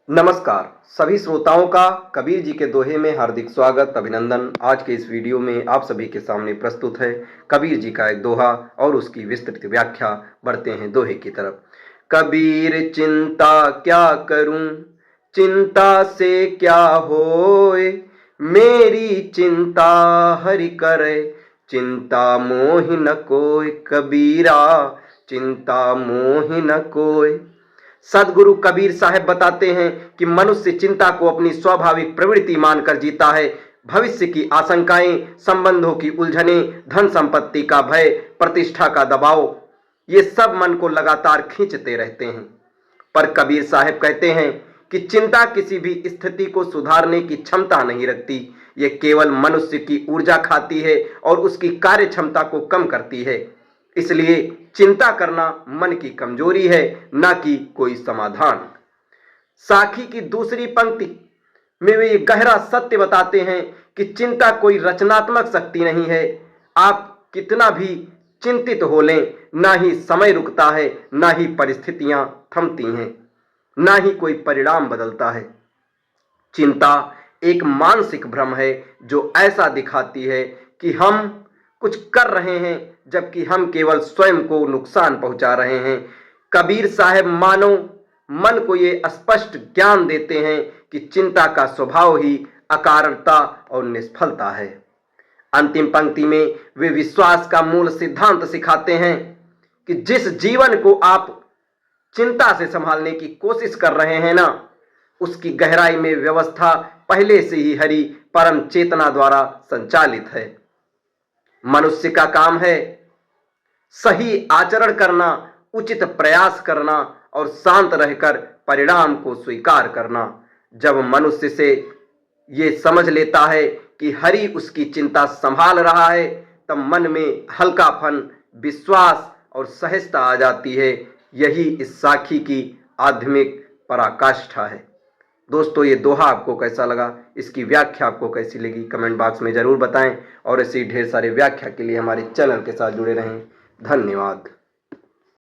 नमस्कार सभी श्रोताओं का कबीर जी के दोहे में हार्दिक स्वागत अभिनंदन। आज के इस वीडियो में आप सभी के सामने प्रस्तुत है कबीर जी का एक दोहा और उसकी विस्तृत व्याख्या। बढ़ते हैं दोहे की तरफ। कबीर चिंता क्या करूं, चिंता से क्या होए, मेरी चिंता हरि करे, चिंता मोहि न कोय। कबीरा चिंता मोहि न कोय। सदगुरु कबीर साहब बताते हैं कि मनुष्य चिंता को अपनी स्वाभाविक प्रवृत्ति मानकर जीता है। भविष्य की आशंकाएं, संबंधों की उलझनें, धन संपत्ति का भय, प्रतिष्ठा का दबाव, ये सब मन को लगातार खींचते रहते हैं। पर कबीर साहब कहते हैं कि चिंता किसी भी स्थिति को सुधारने की क्षमता नहीं रखती। ये केवल मनुष्य की ऊर्जा खाती है और उसकी कार्य क्षमता को कम करती है। इसलिए चिंता करना मन की कमजोरी है, न कि कोई समाधान। साखी की दूसरी पंक्ति में वे गहरा सत्य बताते हैं कि चिंता कोई रचनात्मक शक्ति नहीं है। आप कितना भी चिंतित हो लें, ना ही समय रुकता है, ना ही परिस्थितियां थमती हैं, ना ही कोई परिणाम बदलता है। चिंता एक मानसिक भ्रम है जो ऐसा दिखाती है कि हम कुछ कर रहे हैं, जबकि हम केवल स्वयं को नुकसान पहुंचा रहे हैं। कबीर साहब मानव मन को ये स्पष्ट ज्ञान देते हैं कि चिंता का स्वभाव ही अकारणता और निष्फलता है। अंतिम पंक्ति में वे विश्वास का मूल सिद्धांत सिखाते हैं कि जिस जीवन को आप चिंता से संभालने की कोशिश कर रहे हैं ना, उसकी गहराई में व्यवस्था पहले से ही हरि परम चेतना द्वारा संचालित है। मनुष्य का काम है सही आचरण करना, उचित प्रयास करना और शांत रहकर परिणाम को स्वीकार करना। जब मनुष्य से ये समझ लेता है कि हरि उसकी चिंता संभाल रहा है, तब मन में हल्कापन, विश्वास और सहजता आ जाती है। यही इस साखी की आध्यात्मिक पराकाष्ठा है। दोस्तों, ये दोहा आपको कैसा लगा, इसकी व्याख्या आपको कैसी लगी, कमेंट बॉक्स में जरूर बताएं और ऐसी ढेर सारे व्याख्या के लिए हमारे चैनल के साथ जुड़े रहें। धन्यवाद।